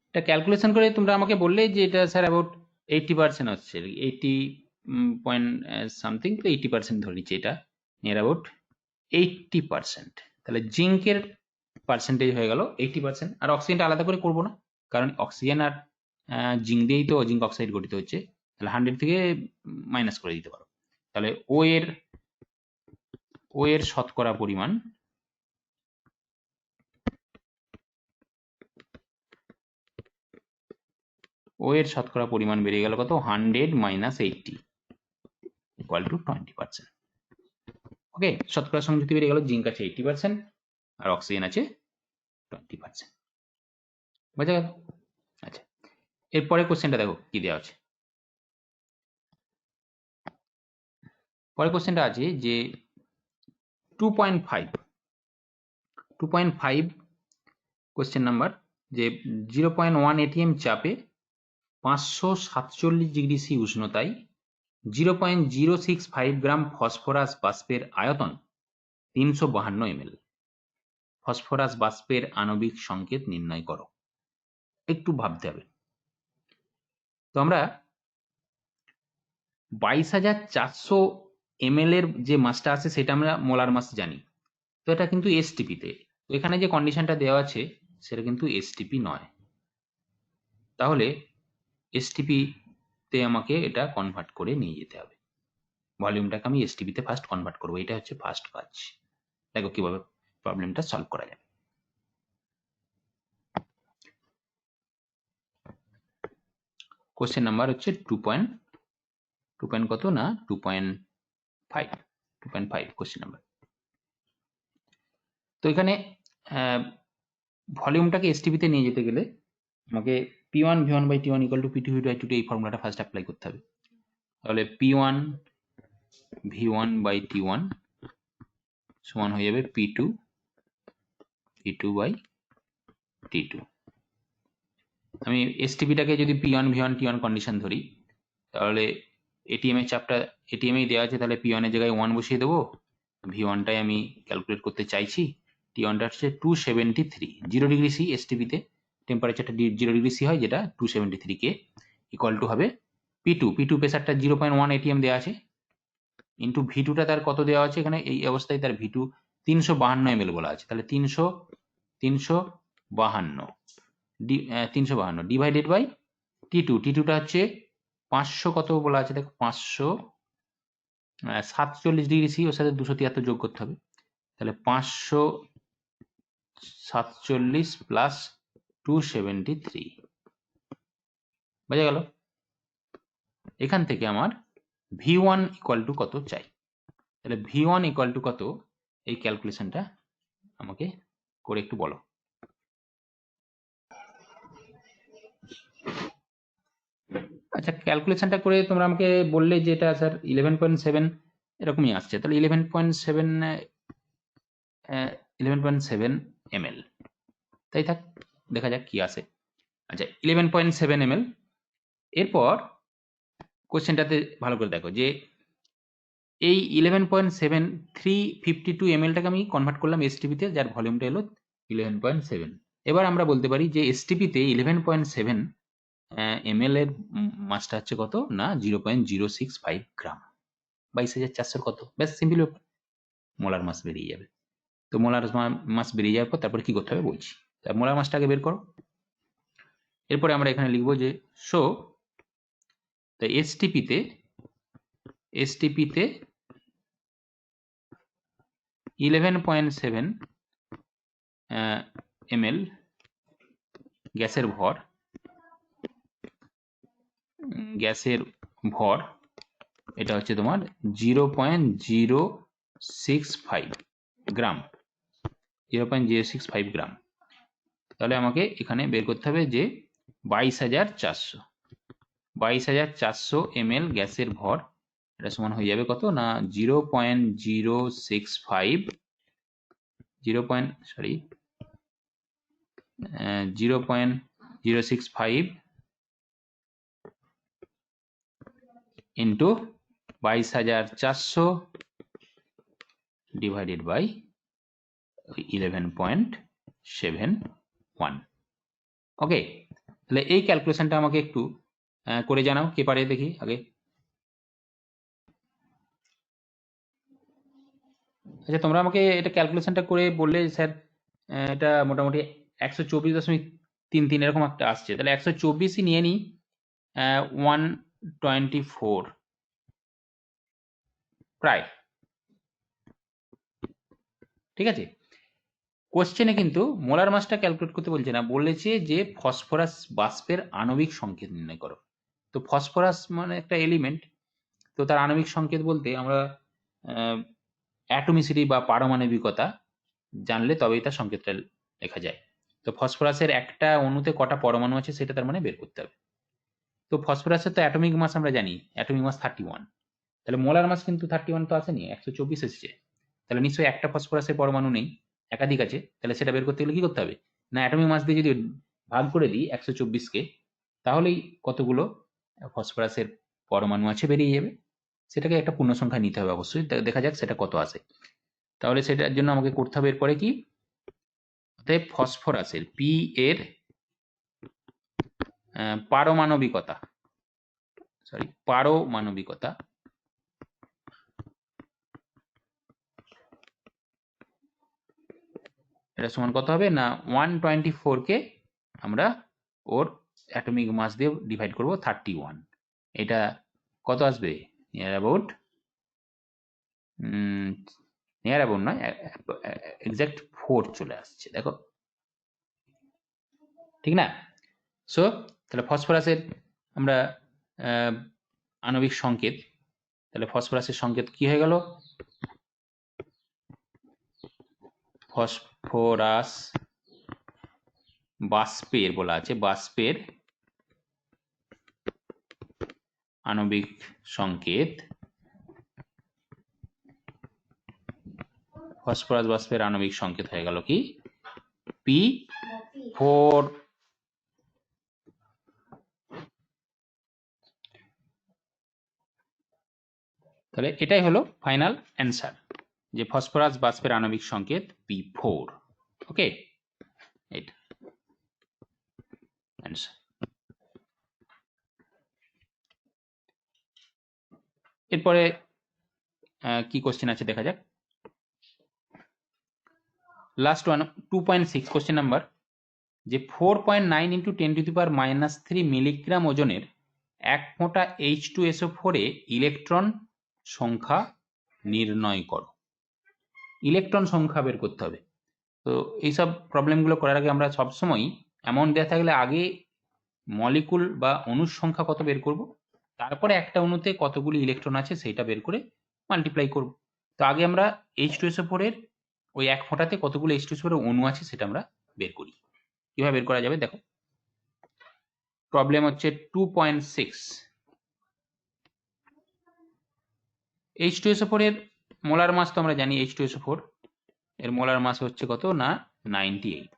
এটা ক্যালকুলেশন করে তোমরা আমাকে বললে যে এটা স্যার অ্যাবাউট 80% হচ্ছে, 80 পয়েন্ট সামথিং, তো 80% ধরে নিচ্ছি, এটা নিয়ার অ্যাবাউট 80%, তাহলে জিঙ্কের পার্সেন্টেজ হয়ে গেল 80%। আর অক্সিজেনটা আলাদা করে করবো না, কারণ অক্সিজেন আর জিঙ্ক দিয়েই তো জিঙ্ক অক্সাইড গঠিত হচ্ছে, তাহলে 100 থেকে মাইনাস করে দিতে পারো। তাহলে ও এর শতকরা পরিমাণ বেরিয়ে গেল কত 100 মাইনাস 80 ইকুয়াল টু 20%। ওকে, শতকরা সংযুক্তি বেরিয়ে গেল, জিঙ্ক আছে 80% আর অক্সিজেন আছে 20%, বোঝা গেল? আচ্ছা, এরপরে কোশ্চেনটা দেখো কি দেওয়া আছে, পরের কোশ্চেনটা আছে যে 2.5 কোশ্চেন নাম্বার, যে 0.1 ATM চাপে 547 ডিগ্রি সি উষ্ণতায় 0.065 গ্রাম ফসফরাস বাষ্পের আয়তন 352 ml। ফসফরাস বাষ্পের আণবিক সংকেত নির্ণয় করো। একটু ভাবতে হবে। তো আমরা 22,400 ml এর যে মাসটা আছে সেটা আমরা মোলার মাস জানি। তো এটা কিন্তু এসটিপি তে, তো এখানে যে কন্ডিশনটা দেওয়া আছে সেটা কিন্তু এসটিপি নয়। তাহলে এসটিপি তে আমাকে এটা কনভার্ট করে নিয়ে যেতে হবে। ভলিউমটাকে আমি এসটিপি তে ফার্স্ট কনভার্ট করবো। এটা হচ্ছে ফার্স্ট কাজ। দেখো কিভাবে প্রবলেমটা সলভ করা যাবে। কোশ্চেন নাম্বার হচ্ছে 2. কত না 2.5 কোশ্চেন নাম্বার। তো এখানে ভলিউমটাকে এসটিপি তে নিয়ে যেতে গেলে আমাকে P1 V1 by T1 equal to P2 V2 by T2 এই ফর্মুলাটা ফার্স্ট অ্যাপ্লাই করতে হবে। তাহলে P1 V1 by T1 সমান হয়ে যাবে P2 V2 by T2। আমি এসটিপিটাকে যদি P1 V1 T1 কন্ডিশন ধরি, তাহলে এটিএম এর চাপটা এটিএম এই দেওয়া আছে, তাহলে P1 এর জায়গায় 1 বসিয়ে দেবো। V1টাই আমি ক্যালকুলেট করতে চাইছি। T1টা হচ্ছে 273, 0 ডিগ্রি সি। এসটিপিতে টেম্পারেচারটা 0 ডিগ্রি সি হয়, যেটা 273 কে ইকুয়াল টু হবে P2 প্রেসারটা 0.1 ATM দেওয়া আছে, ইন্টু V2টা তার কত দেওয়া আছে এখানে এই অবস্থায়, তার V2 352 ml বলা আছে। তাহলে 352 ডিভাইডেড বাই T2টা হচ্ছে 500 কত বলা আছে দেখো, 547 ডিগ্রি সি, ওর সাথে 273 যোগ করতে হবে। তাহলে 547 প্লাস 273 বোঝা গেল। এখান থেকে আমার V1 ইকুয়াল টু কত চাই। তাহলে V1 ইকুয়াল টু কত, এই ক্যালকুলেশনটা আমাকে করে একটু বলো। আচ্ছা, ক্যালকুলেশনটা করে তোমরা আমাকে বললে যে এটা স্যার 11.7 এরকমই আসছে। তাহলে 11.7 ml, তাই থাক, দেখা যাক কি আসে। আচ্ছা, 11.7 ml। এরপর কোশ্চেনটাতে ভালো করে দেখো যে এই 11.7 352 mlটাকে আমি কনভার্ট করলাম এসটিপিতে, যার ভলিউমটা এলো 11.7। এবার আমরা বলতে পারি যে এসটিপিতে 11.7 ml এর মাসটা হচ্ছে কত না 0.065 গ্রাম। 22,400 কত, ব্যাস সিম্পল ব্যাপার, মোলার মাস বেরিয়ে যাবে। তো মোলার মাস বেরিয়ে যাওয়ার পর তারপরে কি করতে হবে বলছি। মোলার মাসটাকে বের করো। এরপরে আমরা এখানে লিখবো যে সো দ্য এসটিপিতে 11.7 ml গ্যাসের ভর এটা হচ্ছে তোমার 0.065 গ্রাম। 0.065 গ্রাম। তাহলে আমাকে এখানে বের করতে হবে যে 22,400 ml গ্যাসের ভর, এটা সমান হয়ে যাবে কত না 0.065 ইন্টু 22,400 ডিভাইডেড বাই 11.71। ওকে, তাহলে এই ক্যালকুলেশনটা আমাকে একটু করে জানাও, কে পারে দেখি আগে। আচ্ছা, তোমরা আমাকে এটা ক্যালকুলেশনটা করে বললে স্যার এটা মোটামুটি 124.33 এরকম একটা আসছে। তাহলে 124ই নিয়ে নিই, 124 প্রায়, ঠিক আছে। কোশ্চেনে কিন্তু মোলার মাসটা ক্যালকুলেট করতে বলছে না, বলেছে যে ফসফরাস বাষ্পের আণবিক সংকেত নির্ণয় করো। তো ফসফরাস মানে একটা এলিমেন্ট, তো তার আণবিক সংকেত বলতে আমরা অ্যাটমিসিটি বা পারমাণবিকতা জানলে তবেই তার সংকেতটা লেখা যায়। তো ফসফরাসের একটা অণুতে কটা পরমাণু আছে সেটা তার মানে বের করতে হবে। তো ফসফরাসের তো অ্যাটমিক মাস আমরা জানি, অ্যাটমিক মাস 31। তাহলে মোলার মাস কিন্তু 31 তো আসেনি, 124 এসেছে। তাহলে নিশ্চয়ই একটা ফসফরাসের পরমাণু নেই, একাধিক আছে। তাহলে সেটা বের করতে গেলে কি করতে হবে, না অ্যাটমিক মাস দিয়ে যদি ভাগ করে দিই 124কে, তাহলেই কতগুলো ফসফরাসের পরমাণু আছে বেরিয়ে যাবে। সেটাকে একটা পূর্ণ সংখ্যা নিতে হবে অবশ্যই, দেখা যাক সেটা কত আসে। তাহলে সেটার জন্য আমাকে করতে হবে এরপরে কি, অতএব ফসফরাসের পি এর পারমাণবিকতা, পারমাণবিকতা এটা সমান কত হবে না 124 কে আমরা ওর অ্যাটমিক মাস দিয়ে ডিভাইড করব 31। এটা কত আসবে, নিয়ার অ্যাবাউট নয়, এক্সাক্ট 4 চলে আসছে, দেখো ঠিক না। সো তাহলে ফসফরাসের আমরা আণবিক সংকেত, তাহলে ফসফরাসের সংকেত কি হয়ে গেল, ফসফরাস বাষ্পের বলা আছে, বাষ্পের আণবিক সংকেত, ফসফরাস বাষ্পের আণবিক সংকেত হয়ে গেল কি P4। তাহলে এটাই হলো ফাইনাল অ্যান্সার, যে ফসফরাস বাষ্পের আণবিক সংকেত P4। ওকে, এটা অ্যান্সার। এরপরে কি কোশ্চেন আছে দেখা যাক। লাস্ট ওয়ান 2.6 কোশ্চেন নাম্বার, যে 4.9 × 10⁻³ মিলিগ্রাম ওজনের এক ফোঁটা H2SO4 এ ইলেকট্রন সংখ্যা নির্ণয় করো। ইলেকট্রন সংখ্যা বের করতে হবে। তো এইসব প্রবলেমগুলো করার আগে আমরা সবসময় এমন দেওয়া থাকলে আগে মলিকুল বা অণুর সংখ্যা কত বের করব, তারপরে একটা অণুতে কতগুলি ইলেকট্রন আছে সেটা বের করে মাল্টিপ্লাই করব। তো আগে আমরা H2SO4 এর ওই এক ফোঁটাতে কতগুলো H2SO4 এর অণু আছে সেটা আমরা বের করি। কিভাবে বের করা যাবে দেখো, প্রবলেম হচ্ছে 2.6। H2SO4 এর মোলার মাস তো আমরা জানি, H2SO4 এর মোলার মাস হচ্ছে কত না 98।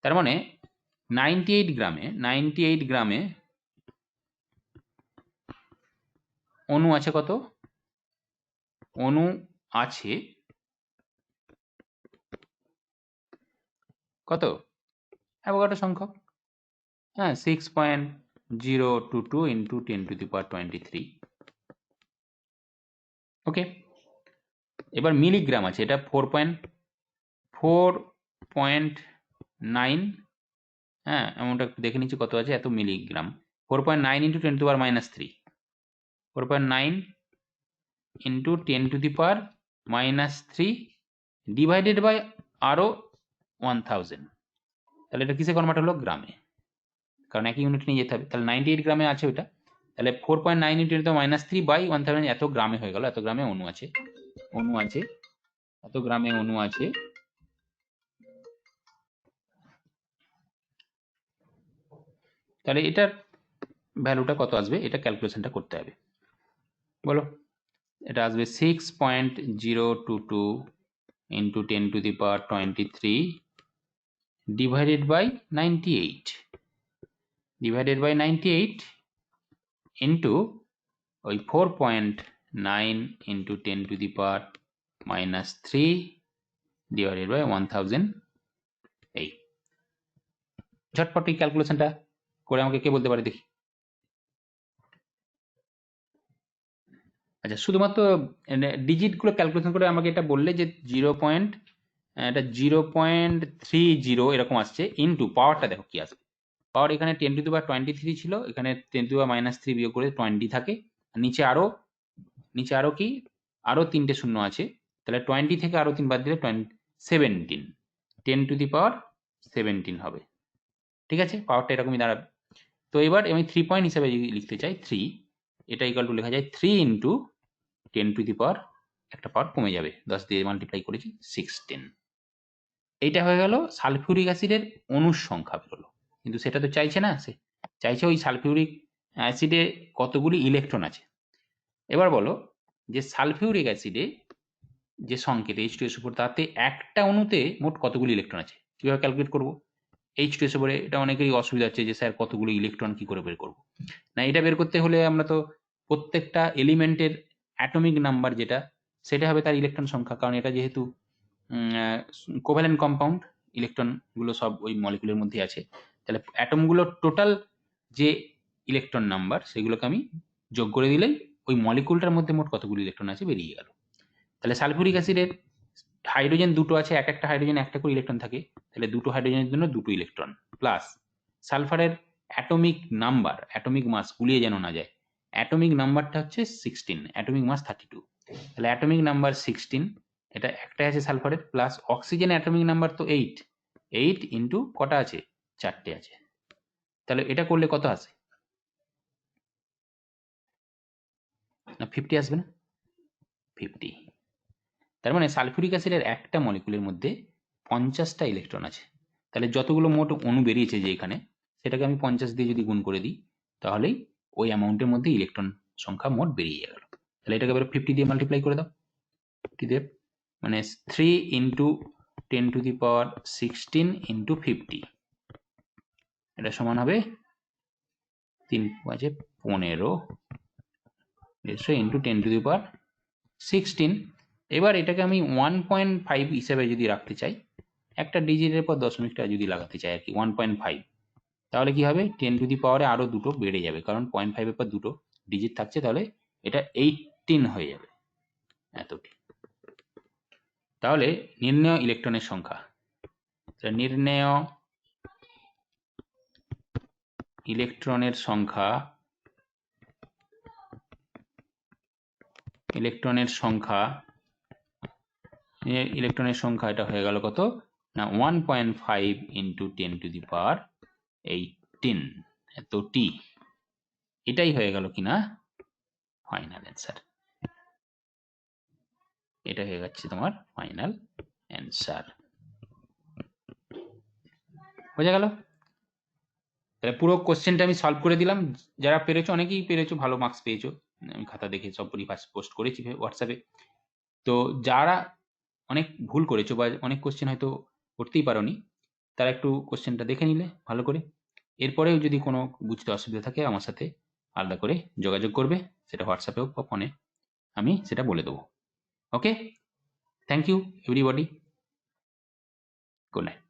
তার মানে 98 গ্রামে অণু আছে কত, অণু আছে কত, অ্যাভোগাড্রো সংখ্যক, হ্যাঁ 6.022 × 10⁻23। ওকে, এবার মিলিগ্রাম আছে, এটা 4.9, হ্যাঁ এমনটা দেখে নিচ্ছি কত আছে, এত মিলিগ্রাম, 4.9 × 10⁻³ 4.9 × 10⁻³ ডিভাইডেড বাই আরো 1000। তাহলে এটা কিসে কনভার্ট হলো, গ্রামে, কারণ একই ইউনিট নিয়ে যেতে হবে। তাহলে 98 গ্রামে আছে ওইটা, তাহলে 4.9 × 10⁻³ বাই 1000 এত গ্রামে হয়ে গেল, এত গ্রামে অণু আছে, এত গ্রামে অণু আছে। তাহলে এটার ভ্যালুটা কত আসবে, এটা ক্যালকুলেশনটা করতে হবে, বলো। এটা আসবে 6.022 × 10⁻23 ডিভাইডেড বাই 98 ইন্টু ওই 4.9 × 10⁻³ ডিভাইডেড বাই 1000। এই ঝটপট এই ক্যালকুলেশনটা করে আমাকে কে বলতে পারে দেখি। আচ্ছা, শুধুমাত্র ডিজিটগুলো ক্যালকুলেশন করে আমাকে এটা বললে যে 0.30 এরকম আসছে, ইন্টু পাওয়ারটা দেখো কি আসবে। পাওয়ার এখানে 10⁻23 ছিল, এখানে 10⁻³ বিয়োগ করে 20 থাকে, নিচে আরো কি আরো 3টে শূন্য আছে, তাহলে 20 থেকে আরো 3 বাদ দিলে 17, 10⁻17 হবে। ঠিক আছে, পাওয়ারটা এরকমই দাঁড়াবে। তো এবার আমি 3 পয়েন্ট হিসাবে লিখতে চাই 3, এটা ইকুয়াল টু লেখা যায় 3 × 10⁻, একটা পাওয়ার কমে যাবে, 10 দিয়ে মাল্টিপ্লাই করেছি 16। এইটা হয়ে গেল সালফিউরিক অ্যাসিডের অণুর সংখ্যা বেরোলো, কিন্তু সেটা তো চাইছে না, সে চাইছে ওই সালফিউরিক অ্যাসিডে কতগুলি ইলেকট্রন আছে। এবার বলো যে সালফিউরিক অ্যাসিডে যে সংকেত H2SO4 তাতে একটা অণুতে মোট কতগুলি ইলেকট্রন আছে, কিভাবে ক্যালকুলেট করব? H2SO4 এটা অনেকেরই অসুবিধা হচ্ছে যে স্যার কতগুলো ইলেকট্রন কি করে বের করব। না, এটা বের করতে হলে আমরা তো প্রত্যেকটা এলিমেন্টের অ্যাটমিক নাম্বার যেটা সেটা হবে তার ইলেকট্রন সংখ্যা, কারণ এটা যেহেতু কোভ্যালেন্ট কম্পাউন্ড, ইলেকট্রনগুলো সব ওই মলিকুলের মধ্যে আছে, তাহলে অ্যাটমগুলোর টোটাল যে ইলেকট্রন নাম্বার সেগুলোকে আমি যোগ করে দিলেই ওই মলিকুলটার মধ্যে মোট কতগুলো ইলেকট্রন আছে বেরিয়ে গেল। তাহলে সালফিউরিক অ্যাসিডের হাইড্রোজেন দুটো আছে, একটা হাইড্রোজেন একটা করে ইলেকট্রন থাকে, তাহলে দুটো হাইড্রোজেনের জন্য দুটো ইলেকট্রন, প্লাস সালফারের অ্যাটমিক নাম্বার, অ্যাটমিক মাস গুলিয়ে যেন না যায়, অ্যাটমিক নাম্বারটা হচ্ছে 16, অ্যাটমিক মাস 32, তাহলে অ্যাটমিক নাম্বার 16, এটা একটা আছে সালফারের, প্লাস অক্সিজেন অ্যাটমিক নাম্বার তো 8 ইন্টু কটা আছে, 4টে আছে, তাহলে এটা করলে কত আসে না 50 আসবে না, 50। তার মানে সালফিউরিক অ্যাসিডের একটা মলিকুলের মধ্যে 50টা ইলেকট্রন আছে, তাহলে যতগুলো মোট অণু বেরিয়েছে যে এখানে, সেটাকে আমি 50 দিয়ে যদি গুণ করে দিই তাহলেই ওই অ্যামাউন্টের মধ্যে ইলেকট্রন সংখ্যা মোট বেরিয়ে গেল। তাহলে এটাকে এবার 50 দিয়ে মাল্টিপ্লাই করে দাও, 50 দিয়ে মানে 3 ইন্টু 10⁻16 ইন্টু 50, এটা সমান হবে 3 5 15 ইন্টু 10⁻16। এবার এটাকে আমি 1.5 হিসেবে যদি রাখতে চাই, একটা ডিজিটের পর দশমিকটা যদি লাগাতে চাই আর কি, 1.5, তাহলে কি হবে 10⁻⁴ আরো দুটো বেড়ে যাবে, কারণ 0.5 এর পর দুটো ডিজিট থাকছে, তাহলে এটা 18 হয়ে যাবে এতটি। তাহলে নির্ণেয় ইলেকট্রনের সংখ্যা, নির্ণেয় ইলেকট্রনের সংখ্যা, ইলেকট্রনের সংখ্যা এটা হয়ে গেল কত না 1.5 ইন্টু 10⁻18 এতটি। এটাই হয়ে গেল কিনা ফাইনাল অ্যান্সার, এটা হয়ে যাচ্ছে তোমার ফাইনাল অ্যান্সার। বোঝা গেল? তাহলে পুরো কোশ্চেনটা আমি সলভ করে দিলাম, যারা পেরেছো অনেকেই পেরেছো, ভালো মার্কস পেয়েছো, আমি খাতা দেখে সব পোস্ট করেছি হোয়াটসঅ্যাপে। তো যারা অনেক ভুল করেছো বা অনেক কোশ্চেন হয়তো করতেই পারোনি, তারা একটু কোশ্চেনটা দেখে নিলে ভালো করে, এরপরেও যদি কোনো বুঝতে অসুবিধা থাকে আমার সাথে আলাদা করে যোগাযোগ করবে, সেটা হোয়াটসঅ্যাপে হোক বা ফোনে, আমি সেটা বলে দেবো। Okay, thank you everybody, good night.